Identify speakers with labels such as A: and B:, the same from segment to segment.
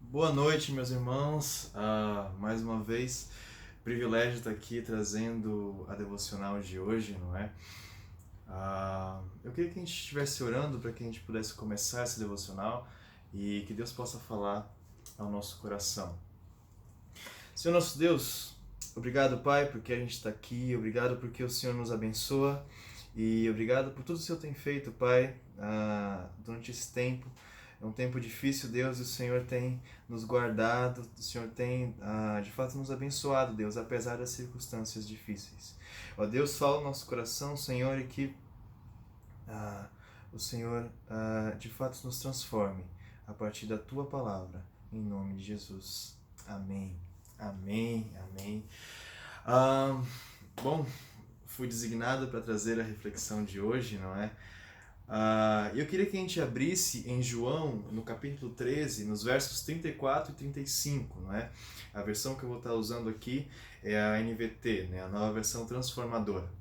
A: Boa noite, meus irmãos. Mais uma vez, privilégio estar aqui trazendo a devocional de hoje, não é? Eu queria que a gente estivesse orando para que a gente pudesse começar essa devocional e que Deus possa falar ao nosso coração. Senhor nosso Deus, obrigado, Pai, porque a gente está aqui, obrigado porque o Senhor nos abençoa e obrigado por tudo que o Senhor tem feito, Pai, durante esse tempo. É um tempo difícil, Deus, e o Senhor tem nos guardado, o Senhor tem, de fato, nos abençoado, Deus, apesar das circunstâncias difíceis. Ó Deus, fala no nosso coração, Senhor, e que o Senhor, de fato, nos transforme a partir da Tua palavra, em nome de Jesus. Amém. Amém. Amém. Bom, fui designado para trazer a reflexão de hoje, não é? Eu queria que a gente abrisse em João, no capítulo 13, nos versos 34 e 35, não é? A versão que eu vou estar usando aqui é a NVT, né? A nova versão transformadora.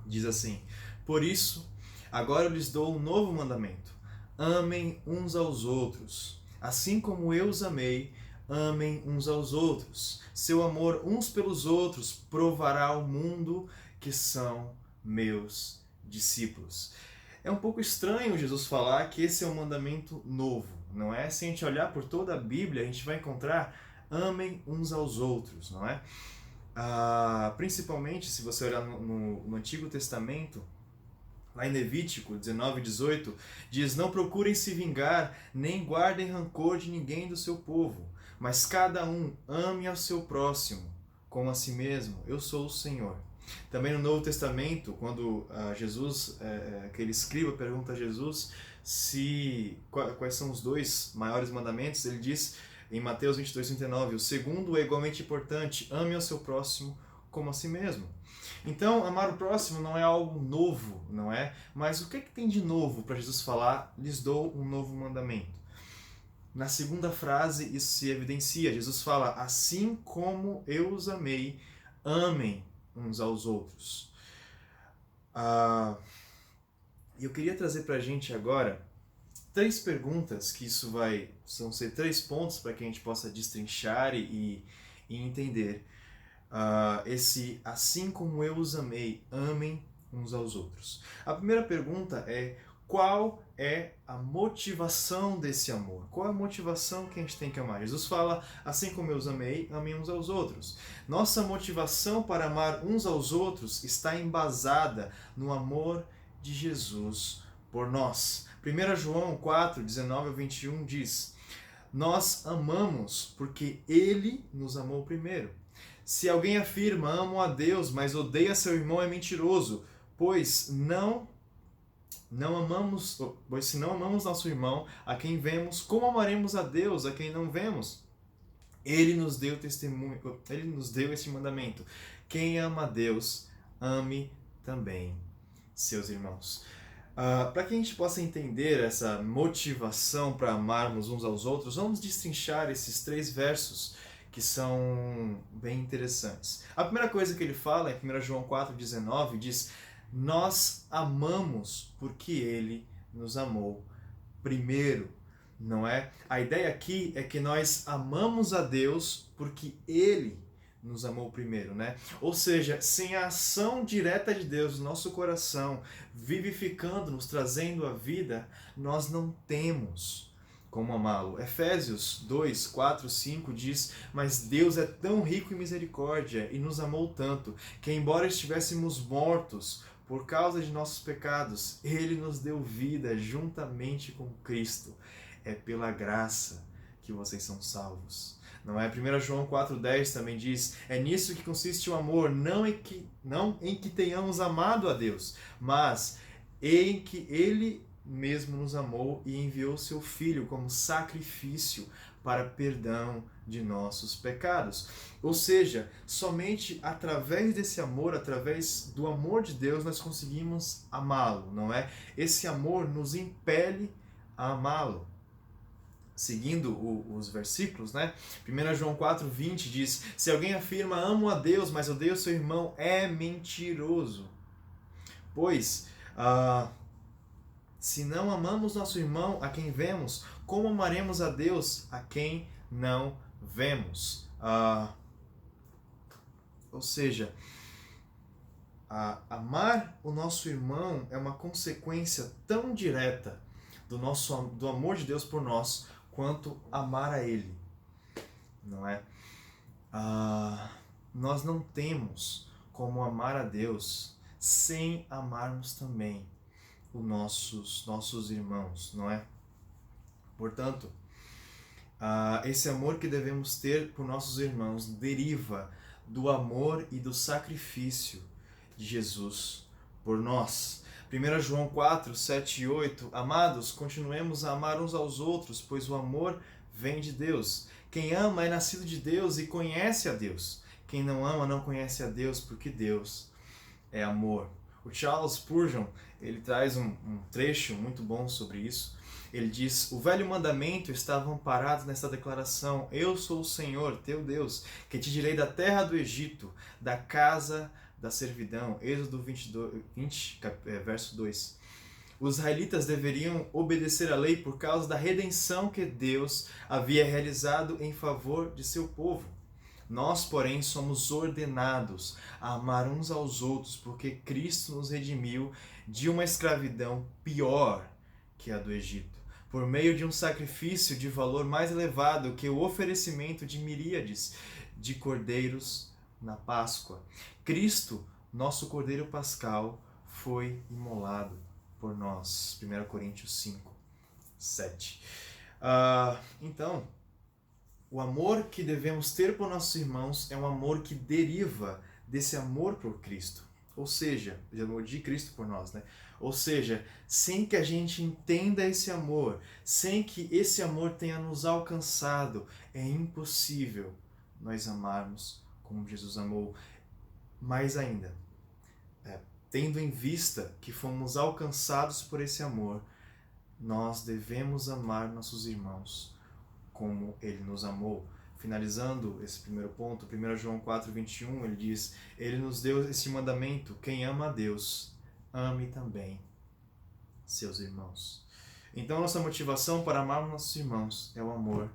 A: Diz assim: Por isso, agora eu lhes dou um novo mandamento. Amem uns aos outros. Assim como eu os amei, amem uns aos outros. Seu amor uns pelos outros provará ao mundo que são meus discípulos. É um pouco estranho Jesus falar que esse é um mandamento novo, não é? Se a gente olhar por toda a Bíblia, a gente vai encontrar amem uns aos outros, não é? Principalmente se você olhar no Antigo Testamento, lá em Levítico 19, 18, diz: Não procurem se vingar, nem guardem rancor de ninguém do seu povo, mas cada um ame ao seu próximo, como a si mesmo. Eu sou o Senhor. Também no Novo Testamento, quando Jesus, aquele escriba pergunta a Jesus quais são os dois maiores mandamentos, ele diz em Mateus 22, 39, o segundo é igualmente importante: ame ao seu próximo como a si mesmo. Então, amar o próximo não é algo novo, não é? Mas o que tem de novo para Jesus falar? Lhes dou um novo mandamento. Na segunda frase, isso se evidencia. Jesus fala: assim como eu os amei, amem uns aos outros. Eu queria trazer para a gente agora três perguntas, que são ser três pontos para que a gente possa destrinchar e entender. Esse assim como eu os amei, amem uns aos outros. A primeira pergunta é: qual é a motivação desse amor? Qual é a motivação que a gente tem que amar? Jesus fala: assim como eu os amei, amem uns aos outros. Nossa motivação para amar uns aos outros está embasada no amor de Jesus por nós. 1 João 4, 19 a 21 diz: Nós amamos porque Ele nos amou primeiro. Se alguém afirma amo a Deus, mas odeia seu irmão, é mentiroso, pois se não amamos nosso irmão, a quem vemos, como amaremos a Deus, a quem não vemos? Ele nos deu testemunho, ele nos deu este mandamento: quem ama a Deus, ame também seus irmãos. Para que a gente possa entender essa motivação para amarmos uns aos outros, vamos destrinchar esses três versos que são bem interessantes. A primeira coisa que ele fala em 1 João 4,19 diz: Nós amamos porque ele nos amou primeiro, não é? A ideia aqui é que nós amamos a Deus porque ele nos amou primeiro, né? Ou seja, sem a ação direta de Deus no nosso coração, vivificando-nos, trazendo a vida, nós não temos como amá-lo. Efésios 2, 4, 5 diz: Mas Deus é tão rico em misericórdia e nos amou tanto, que embora estivéssemos mortos por causa de nossos pecados, Ele nos deu vida juntamente com Cristo. É pela graça que vocês são salvos. Não é? 1 João 4,10 também diz: É nisso que consiste o amor, não em que tenhamos amado a Deus, mas em que Ele mesmo nos amou e enviou seu Filho como sacrifício para perdão de nossos pecados. Ou seja, somente através desse amor, através do amor de Deus, nós conseguimos amá-lo, não é? Esse amor nos impele a amá-lo. Seguindo os versículos, né? 1 João 4,20 diz: Se alguém afirma amo a Deus, mas odeia o seu irmão, é mentiroso. Pois, se não amamos nosso irmão a quem vemos, como amaremos a Deus a quem não vemos? Ou seja, amar o nosso irmão é uma consequência tão direta do amor de Deus por nós, quanto amar a Ele, não é? Nós não temos como amar a Deus sem amarmos também os nossos irmãos, não é? Portanto, esse amor que devemos ter por nossos irmãos deriva do amor e do sacrifício de Jesus por nós. 1 João 4, 7 e 8: Amados, continuemos a amar uns aos outros, pois o amor vem de Deus. Quem ama é nascido de Deus e conhece a Deus. Quem não ama não conhece a Deus, porque Deus é amor. O Charles Spurgeon, ele traz um trecho muito bom sobre isso. Ele diz: o velho mandamento estava amparado nesta declaração: eu sou o Senhor, teu Deus, que te tirei da terra do Egito, da casa da servidão. Êxodo 20, verso 2. Os israelitas deveriam obedecer à lei por causa da redenção que Deus havia realizado em favor de seu povo. Nós, porém, somos ordenados a amar uns aos outros, porque Cristo nos redimiu de uma escravidão pior que a do Egito, por meio de um sacrifício de valor mais elevado que o oferecimento de miríades de cordeiros na Páscoa. Cristo, nosso Cordeiro Pascal, foi imolado por nós. 1 Coríntios 5, 7. Então, o amor que devemos ter por nossos irmãos é um amor que deriva desse amor por Cristo. Ou seja, de amor de Cristo por nós, né? Ou seja, sem que a gente entenda esse amor, sem que esse amor tenha nos alcançado, é impossível nós amarmos como Jesus amou. Mais ainda, tendo em vista que fomos alcançados por esse amor, nós devemos amar nossos irmãos como Ele nos amou. Finalizando esse primeiro ponto, 1 João 4, 21, ele diz: Ele nos deu esse mandamento: quem ama a Deus, ame também seus irmãos. Então, nossa motivação para amar nossos irmãos é o amor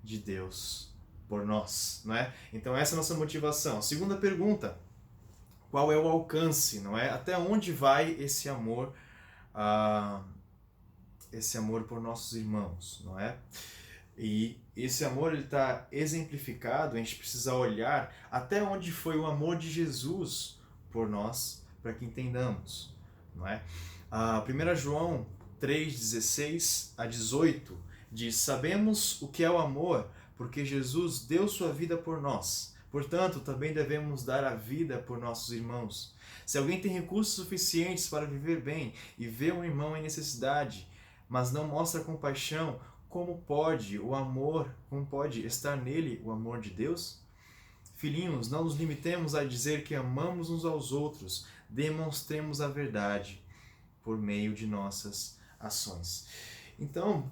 A: de Deus por nós, não é? Então, essa é a nossa motivação. Segunda pergunta: qual é o alcance, não é? Até onde vai esse amor por nossos irmãos, não é? E esse amor está exemplificado, a gente precisa olhar até onde foi o amor de Jesus por nós, para que entendamos, não é? 1 João 3, 16 a 18 diz: sabemos o que é o amor, porque Jesus deu sua vida por nós. Portanto, também devemos dar a vida por nossos irmãos. Se alguém tem recursos suficientes para viver bem e vê um irmão em necessidade, mas não mostra compaixão, como pode estar nele o amor de Deus? Filhinhos, não nos limitemos a dizer que amamos uns aos outros, demonstremos a verdade por meio de nossas ações. Então,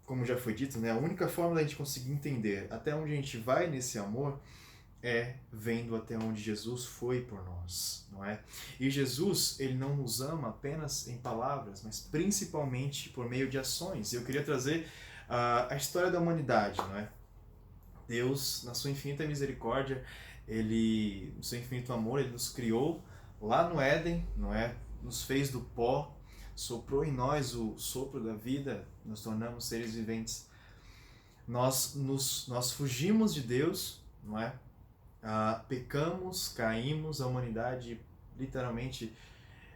A: como já foi dito, né, a única forma da gente conseguir entender até onde a gente vai nesse amor é vendo até onde Jesus foi por nós, não é? E Jesus, ele não nos ama apenas em palavras, mas principalmente por meio de ações. Eu queria trazer a história da humanidade, não é? Deus, na sua infinita misericórdia, ele, no seu infinito amor, ele nos criou lá no Éden, não é? Nos fez do pó, soprou em nós o sopro da vida, nos tornamos seres viventes. Nós fugimos de Deus, não é? Pecamos, caímos, a humanidade literalmente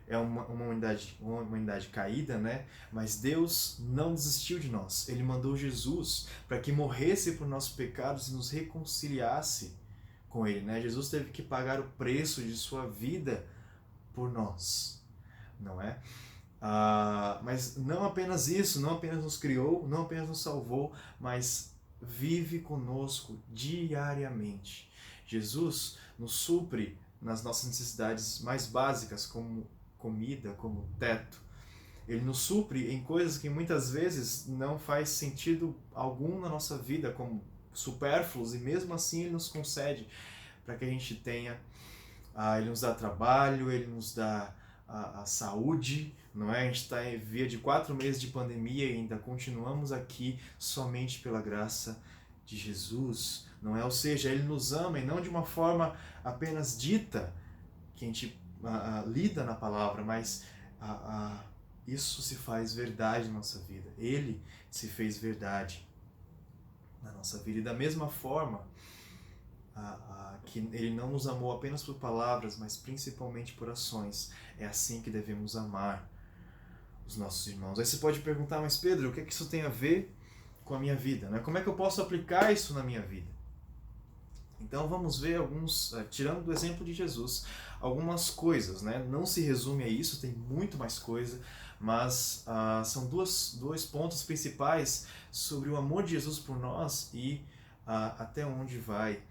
A: é uma humanidade caída, né? Mas Deus não desistiu de nós. Ele mandou Jesus para que morresse por nossos pecados e nos reconciliasse com Ele, né? Jesus teve que pagar o preço de sua vida por nós, não é? Mas não apenas isso, não apenas nos criou, não apenas nos salvou, mas vive conosco diariamente. Jesus nos supre nas nossas necessidades mais básicas, como comida, como teto. Ele nos supre em coisas que muitas vezes não faz sentido algum na nossa vida, como supérfluos, e mesmo assim Ele nos concede para que a gente tenha, Ele nos dá trabalho, Ele nos dá a saúde, não é? A gente está em via de 4 meses de pandemia e ainda continuamos aqui somente pela graça de Jesus, não é? Ou seja, Ele nos ama e não de uma forma apenas dita, que a gente lida na palavra, mas isso se faz verdade na nossa vida. Ele se fez verdade na nossa vida. E da mesma forma, que Ele não nos amou apenas por palavras, mas principalmente por ações. É assim que devemos amar os nossos irmãos. Aí você pode perguntar, mas Pedro, o que é que isso tem a ver com a minha vida? Né? Como é que eu posso aplicar isso na minha vida? Então vamos ver alguns, tirando do exemplo de Jesus, algumas coisas, né? Não se resume a isso, tem muito mais coisa, mas são dois pontos principais sobre o amor de Jesus por nós e até onde vai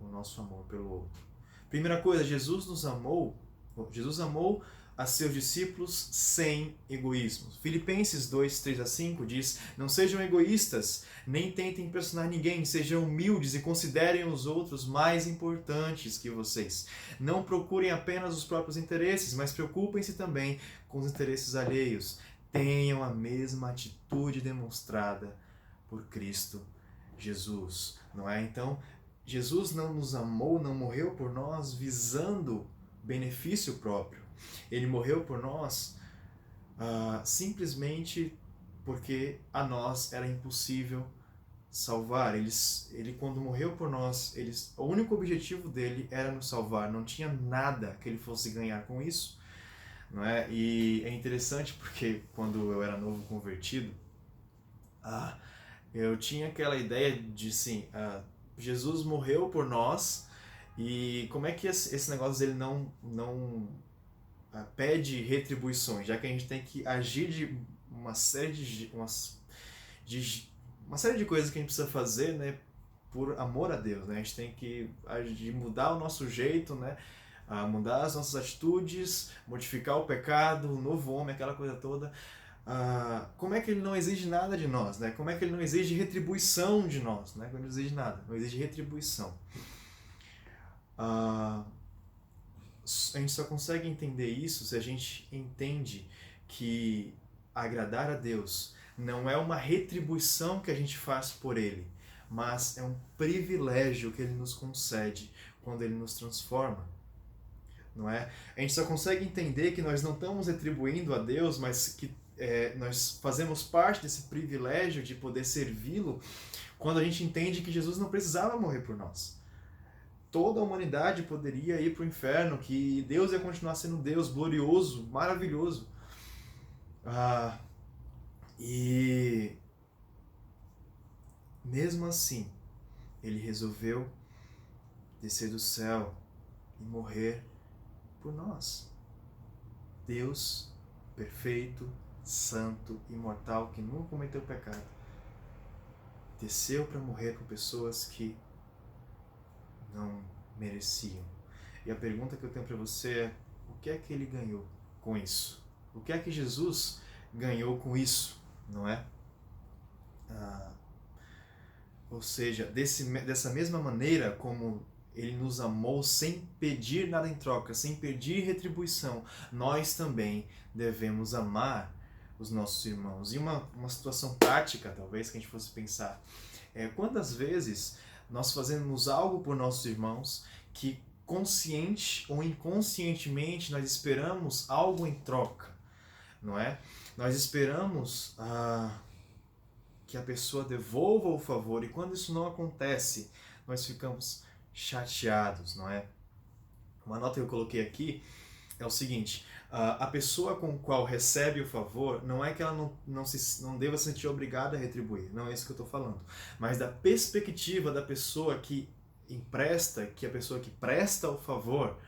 A: o nosso amor pelo outro. Primeira coisa, Jesus amou a seus discípulos sem egoísmo. Filipenses 2, 3 a 5 diz: não sejam egoístas, nem tentem impressionar ninguém, sejam humildes e considerem os outros mais importantes que vocês. Não procurem apenas os próprios interesses, mas preocupem-se também com os interesses alheios. Tenham a mesma atitude demonstrada por Cristo Jesus. Não é? Então, Jesus não nos amou, não morreu por nós visando benefício próprio. Ele morreu por nós simplesmente porque a nós era impossível salvar. Ele quando morreu por nós, o único objetivo dele era nos salvar. Não tinha nada que ele fosse ganhar com isso. Não é? E é interessante porque quando eu era novo convertido, eu tinha aquela ideia de assim, Jesus morreu por nós e como é que esse negócio dele não pede retribuições, já que a gente tem que agir de uma série uma série de coisas que a gente precisa fazer, né, por amor a Deus, né? A gente tem que agir, mudar o nosso jeito, né, mudar as nossas atitudes, modificar o pecado, o novo homem, aquela coisa toda. Como é que ele não exige nada de nós, né? Como é que ele não exige retribuição de nós, né? Ele não exige nada, não exige retribuição. A gente só consegue entender isso se a gente entende que agradar a Deus não é uma retribuição que a gente faz por Ele, mas é um privilégio que Ele nos concede quando Ele nos transforma. Não é? A gente só consegue entender que nós não estamos retribuindo a Deus, mas que nós fazemos parte desse privilégio de poder servi-lo quando a gente entende que Jesus não precisava morrer por nós. Toda a humanidade poderia ir para o inferno, que Deus ia continuar sendo Deus glorioso, maravilhoso. E mesmo assim, Ele resolveu descer do céu e morrer por nós. Deus perfeito, santo, imortal, que nunca cometeu pecado, desceu para morrer por pessoas que não mereciam. E a pergunta que eu tenho para você é: o que é que ele ganhou com isso? O que é que Jesus ganhou com isso? Não é? Ou seja, dessa mesma maneira como ele nos amou sem pedir nada em troca, sem pedir retribuição, nós também devemos amar os nossos irmãos. E uma situação prática, talvez, que a gente fosse pensar, quantas vezes nós fazemos algo por nossos irmãos que consciente ou inconscientemente nós esperamos algo em troca, não é? Nós esperamos que a pessoa devolva o favor e quando isso não acontece, nós ficamos chateados, não é? Uma nota que eu coloquei aqui é o seguinte: a pessoa com a qual recebe o favor, não é que ela não deva se sentir obrigada a retribuir, não é isso que eu estou falando, mas da perspectiva da pessoa que empresta, que a pessoa que presta o favor,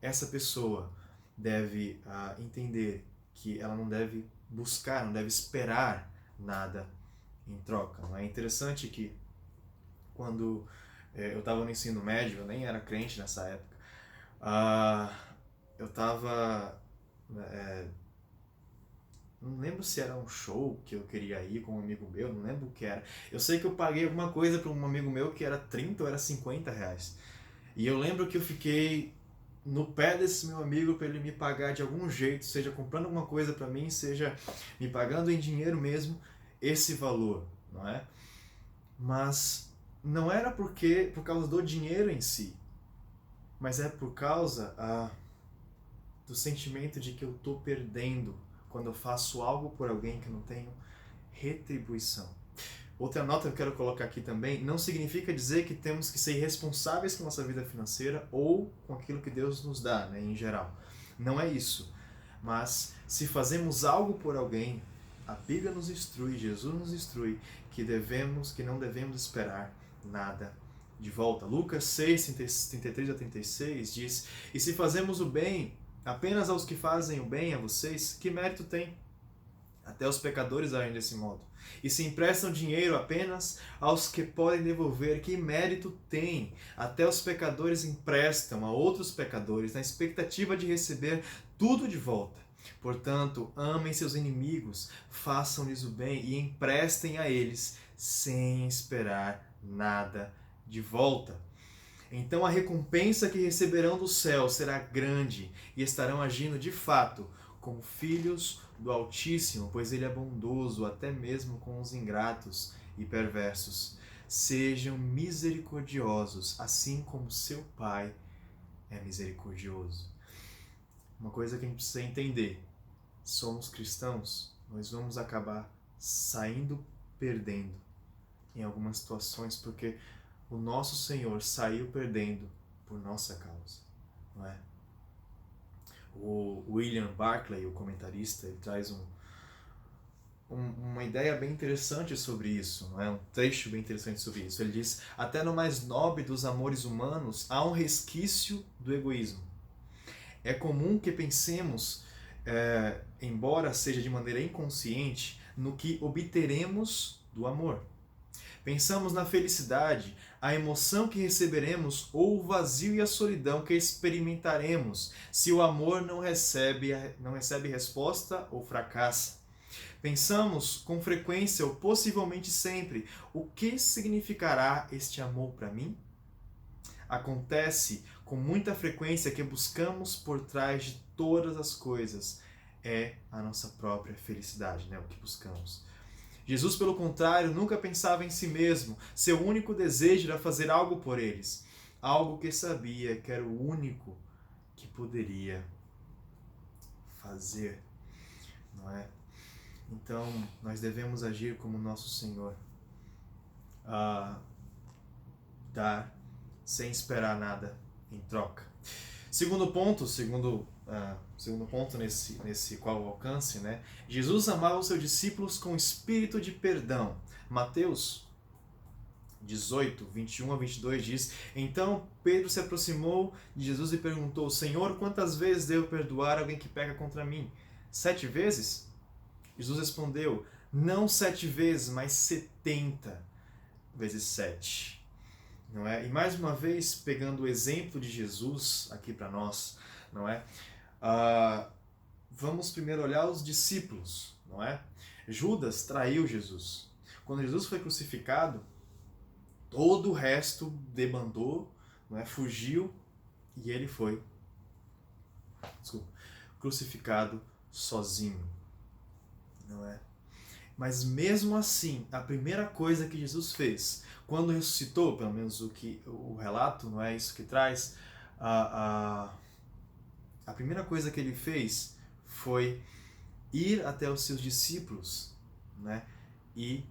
A: essa pessoa deve entender que ela não deve buscar, não deve esperar nada em troca. Não é interessante que quando eu estava no ensino médio, eu nem era crente nessa época, eu estava não lembro se era um show que eu queria ir com um amigo meu, não lembro o que era. Eu sei que eu paguei alguma coisa para um amigo meu que era 30 ou era 50 reais. E eu lembro que eu fiquei no pé desse meu amigo para ele me pagar de algum jeito, seja comprando alguma coisa para mim, seja me pagando em dinheiro mesmo, esse valor, não é? Mas não era por causa do dinheiro em si, mas é por causa do sentimento de que eu estou perdendo quando eu faço algo por alguém que eu não tenho retribuição. Outra nota que eu quero colocar aqui também, não significa dizer que temos que ser responsáveis com a nossa vida financeira ou com aquilo que Deus nos dá, né, em geral. Não é isso. Mas se fazemos algo por alguém, a Bíblia nos instrui, Jesus nos instrui, que não devemos esperar nada de volta. Lucas 6, 33 a 36 diz: "E se fazemos o bem apenas aos que fazem o bem a vocês, que mérito tem? Até os pecadores agem desse modo. E se emprestam dinheiro apenas aos que podem devolver, que mérito tem? Até os pecadores emprestam a outros pecadores na expectativa de receber tudo de volta. Portanto, amem seus inimigos, façam-lhes o bem e emprestem a eles sem esperar nada de volta. Então a recompensa que receberão do céu será grande e estarão agindo de fato como filhos do Altíssimo, pois ele é bondoso até mesmo com os ingratos e perversos. Sejam misericordiosos, assim como seu Pai é misericordioso." Uma coisa que a gente precisa entender: somos cristãos, nós vamos acabar saindo perdendo em algumas situações, porque o nosso Senhor saiu perdendo por nossa causa, não é? O William Barclay, o comentarista, ele traz uma ideia bem interessante sobre isso, não é? Um trecho bem interessante sobre isso. Ele diz: "Até no mais nobre dos amores humanos há um resquício do egoísmo. É comum que pensemos, embora seja de maneira inconsciente, no que obteremos do amor. Pensamos na felicidade, a emoção que receberemos ou o vazio e a solidão que experimentaremos se o amor não recebe resposta ou fracassa. Pensamos com frequência ou possivelmente sempre: o que significará este amor para mim? Acontece com muita frequência que buscamos por trás de todas as coisas a nossa própria felicidade, né? O que buscamos. Jesus, pelo contrário, nunca pensava em si mesmo. Seu único desejo era fazer algo por eles, algo que sabia que era o único que poderia fazer, não é? Então, nós devemos agir como nosso Senhor, dar sem esperar nada em troca. Segundo ponto nesse qual o alcance, né? Jesus amava os seus discípulos com espírito de perdão. Mateus 18, 21 a 22 diz: "Então Pedro se aproximou de Jesus e perguntou: Senhor, quantas vezes devo perdoar alguém que peca contra mim? 7 vezes? Jesus respondeu: não 7 vezes, mas 70 vezes 7. Não é? E mais uma vez, pegando o exemplo de Jesus aqui para nós, não é? Vamos primeiro olhar os discípulos, não é? Judas traiu Jesus. Quando Jesus foi crucificado, todo o resto debandou, não é? Fugiu, e ele foi crucificado sozinho, não é? Mas mesmo assim, a primeira coisa que Jesus fez, quando ressuscitou, pelo menos o relato, não é isso que traz, a primeira coisa que ele fez foi ir até os seus discípulos, né? Ir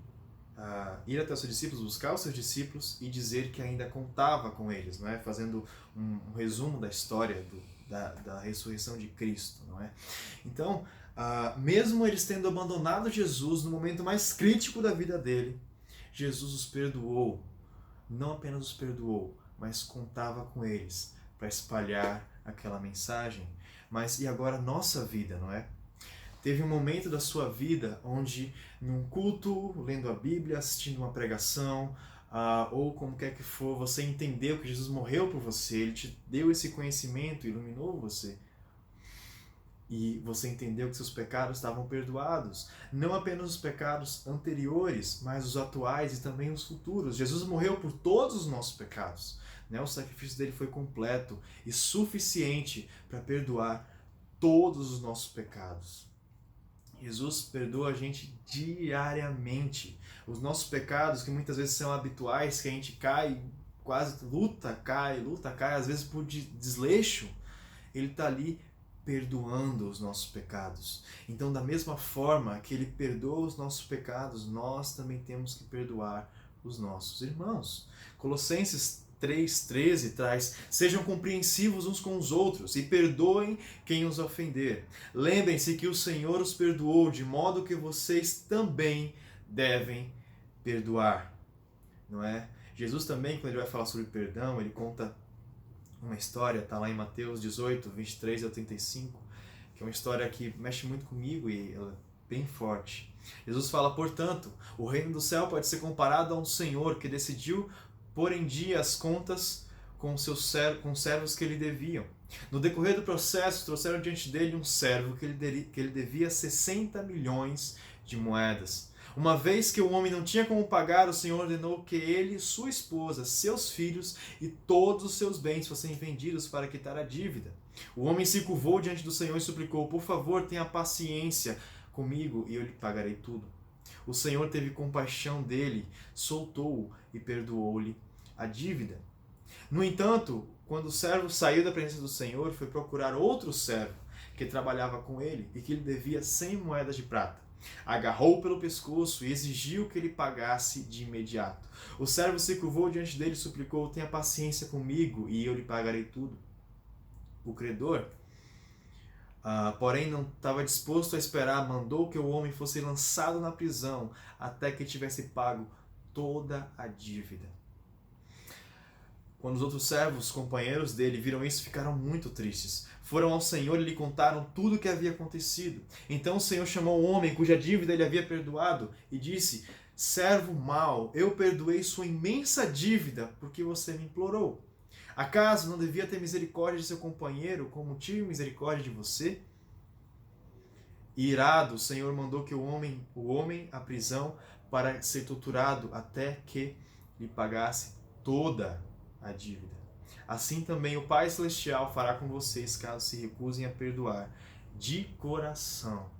A: até os seus discípulos, buscar os seus discípulos e dizer que ainda contava com eles, não é? Fazendo um resumo da história da ressurreição de Cristo, não é? Então, mesmo eles tendo abandonado Jesus no momento mais crítico da vida dele, Jesus os perdoou. Não apenas os perdoou, mas contava com eles para espalhar aquela mensagem. Mas e agora nossa vida, não é? Teve um momento da sua vida onde, num culto, lendo a Bíblia, assistindo uma pregação, ou como quer que for, você entendeu que Jesus morreu por você, ele te deu esse conhecimento, iluminou você. E você entendeu que seus pecados estavam perdoados. Não apenas os pecados anteriores, mas os atuais e também os futuros. Jesus morreu por todos os nossos pecados. Né? O sacrifício dele foi completo e suficiente para perdoar todos os nossos pecados. Jesus perdoa a gente diariamente. Os nossos pecados, que muitas vezes são habituais, que a gente cai, quase luta, cai, às vezes por desleixo, ele está ali perdoando os nossos pecados. Então, da mesma forma que ele perdoa os nossos pecados, nós também temos que perdoar os nossos irmãos. Colossenses 3,13 traz: sejam compreensivos uns com os outros e perdoem quem os ofender. Lembrem-se que o Senhor os perdoou, de modo que vocês também devem perdoar. Não é? Jesus também, quando ele vai falar sobre perdão, ele conta uma história, está lá em Mateus 18, 23 a 35, que é uma história que mexe muito comigo e ela é bem forte. Jesus fala: portanto, o reino do céu pode ser comparado a um senhor que decidiu pôr em dia as contas com os servos que lhe deviam. No decorrer do processo, trouxeram diante dele um servo que ele devia 60 milhões de moedas. Uma vez que o homem não tinha como pagar, o Senhor ordenou que ele, sua esposa, seus filhos e todos os seus bens fossem vendidos para quitar a dívida. O homem se curvou diante do Senhor e suplicou: por favor, tenha paciência comigo e eu lhe pagarei tudo. O Senhor teve compaixão dele, soltou-o e perdoou-lhe a dívida. No entanto, quando o servo saiu da presença do Senhor, foi procurar outro servo que trabalhava com ele e que lhe devia 100 moedas de prata. Agarrou-o pelo pescoço e exigiu que ele pagasse de imediato. O servo se curvou diante dele e suplicou: tenha paciência comigo e eu lhe pagarei tudo. O credor, porém, não estava disposto a esperar, mandou que o homem fosse lançado na prisão até que tivesse pago toda a dívida. Quando os outros servos, companheiros dele, viram isso, ficaram muito tristes. Foram ao Senhor e lhe contaram tudo o que havia acontecido. Então o Senhor chamou o homem cuja dívida ele havia perdoado e disse: servo mau, eu perdoei sua imensa dívida porque você me implorou. Acaso não devia ter misericórdia de seu companheiro como tive misericórdia de você? E irado, o Senhor mandou que o homem à prisão para ser torturado até que lhe pagasse toda a dívida. Assim também o Pai Celestial fará com vocês, caso se recusem a perdoar de coração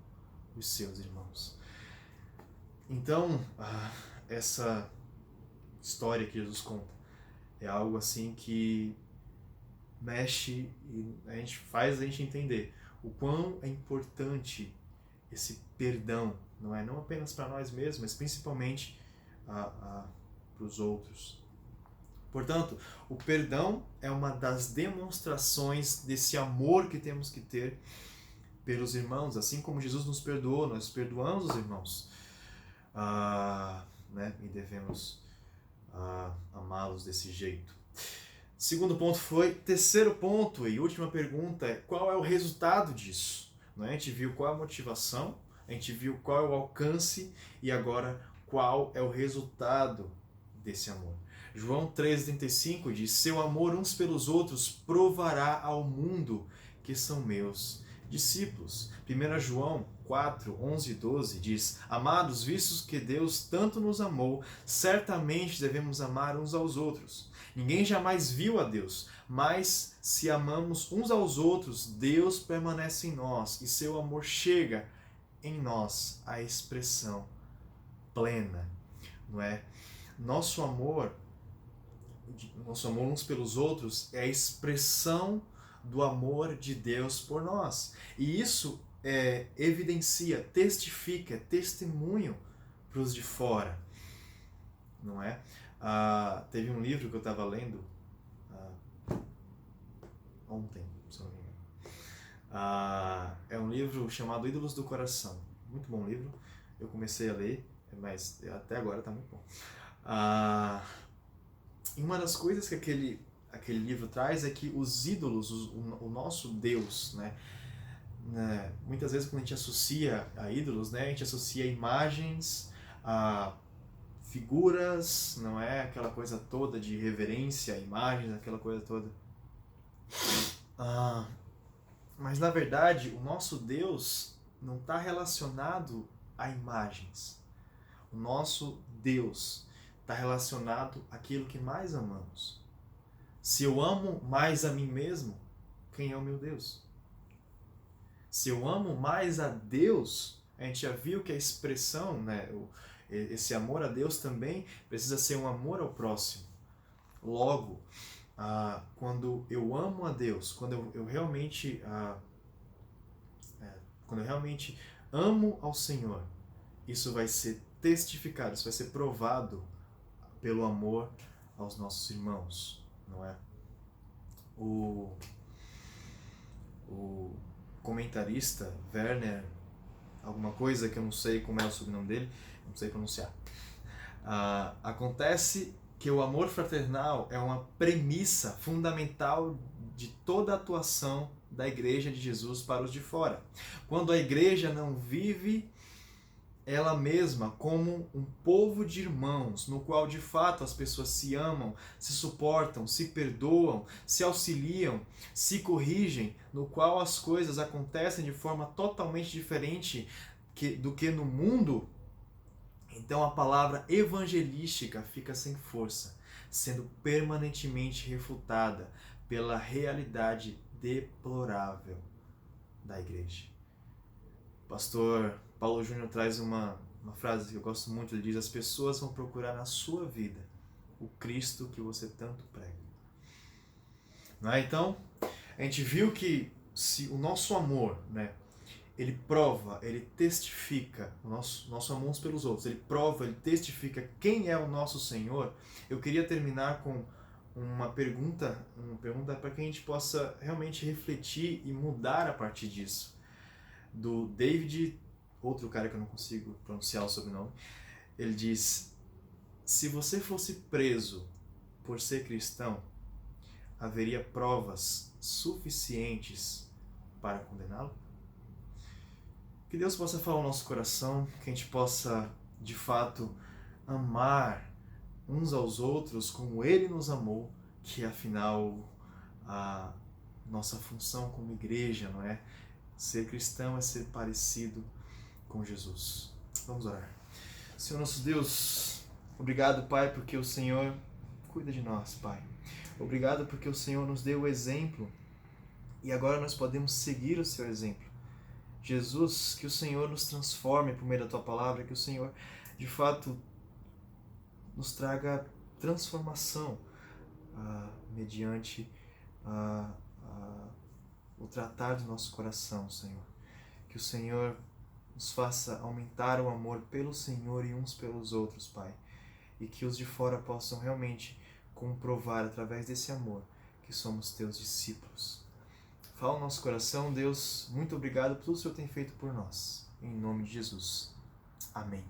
A: os seus irmãos. Então, essa história que Jesus conta é algo assim que mexe e faz a gente entender o quão é importante esse perdão, não é? Não apenas para nós mesmos, mas principalmente para os outros. Portanto, o perdão é uma das demonstrações desse amor que temos que ter pelos irmãos. Assim como Jesus nos perdoou, nós perdoamos os irmãos. Né? E devemos amá-los desse jeito. Segundo ponto foi. Terceiro ponto e última pergunta é: qual é o resultado disso? Não é? A gente viu qual é a motivação, a gente viu qual é o alcance e agora qual é o resultado desse amor. João 3,35 diz: seu amor uns pelos outros provará ao mundo que são meus discípulos. 1 João 4, 11 e 12 diz: amados, vistos que Deus tanto nos amou, certamente devemos amar uns aos outros. Ninguém jamais viu a Deus, mas se amamos uns aos outros, Deus permanece em nós e seu amor chega em nós à expressão plena, não é? Nosso amor uns pelos outros é a expressão do amor de Deus por nós. E isso evidencia, testifica, é testemunho para os de fora, não é? Teve um livro que eu estava lendo ontem, se não me engano. É um livro chamado Ídolos do Coração. Muito bom livro. Eu comecei a ler, mas até agora está muito bom. E uma das coisas que aquele livro traz é que os ídolos, o nosso Deus, né? Muitas vezes quando a gente associa a ídolos, né, a gente associa imagens a figuras, não é? Aquela coisa toda de reverência a imagens, aquela coisa toda. Mas na verdade, o nosso Deus não está relacionado a imagens. O nosso Deus está relacionado àquilo que mais amamos. Se eu amo mais a mim mesmo, quem é o meu Deus? Se eu amo mais a Deus, a gente já viu que a expressão, né, esse amor a Deus também precisa ser um amor ao próximo. Logo, quando eu amo a Deus, quando eu realmente amo ao Senhor, isso vai ser testificado, isso vai ser provado pelo amor aos nossos irmãos, não é? O comentarista Werner, alguma coisa que eu não sei como é o sobrenome dele, não sei pronunciar. Acontece que o amor fraternal é uma premissa fundamental de toda a atuação da Igreja de Jesus para os de fora. Quando a Igreja não vive ela mesma como um povo de irmãos, no qual de fato as pessoas se amam, se suportam, se perdoam, se auxiliam, se corrigem, no qual as coisas acontecem de forma totalmente diferente do que no mundo, então a palavra evangelística fica sem força, sendo permanentemente refutada pela realidade deplorável da igreja. O pastor Paulo Júnior traz uma frase que eu gosto muito, ele diz: as pessoas vão procurar na sua vida o Cristo que você tanto prega. Não é? Então, a gente viu que se o nosso amor, né, ele prova, ele testifica, nosso amor uns pelos outros, ele prova, ele testifica quem é o nosso Senhor. Eu queria terminar com uma pergunta para que a gente possa realmente refletir e mudar a partir disso. Do David, outro cara que eu não consigo pronunciar o sobrenome, ele diz: se você fosse preso por ser cristão, haveria provas suficientes para condená-lo? Que Deus possa falar ao nosso coração, que a gente possa, de fato, amar uns aos outros como Ele nos amou, que afinal a nossa função como igreja, não é? Ser cristão é ser parecido com Jesus. Vamos orar. Senhor nosso Deus, obrigado, Pai, porque o Senhor cuida de nós, Pai. Obrigado porque o Senhor nos deu o exemplo e agora nós podemos seguir o seu exemplo. Jesus, que o Senhor nos transforme por meio da Tua Palavra, que o Senhor, de fato, nos traga transformação mediante o tratar do nosso coração, Senhor. Que o Senhor nos faça aumentar o amor pelo Senhor e uns pelos outros, Pai. E que os de fora possam realmente comprovar, através desse amor, que somos Teus discípulos. Fala no nosso coração, Deus, muito obrigado por tudo que o Senhor tem feito por nós. Em nome de Jesus. Amém.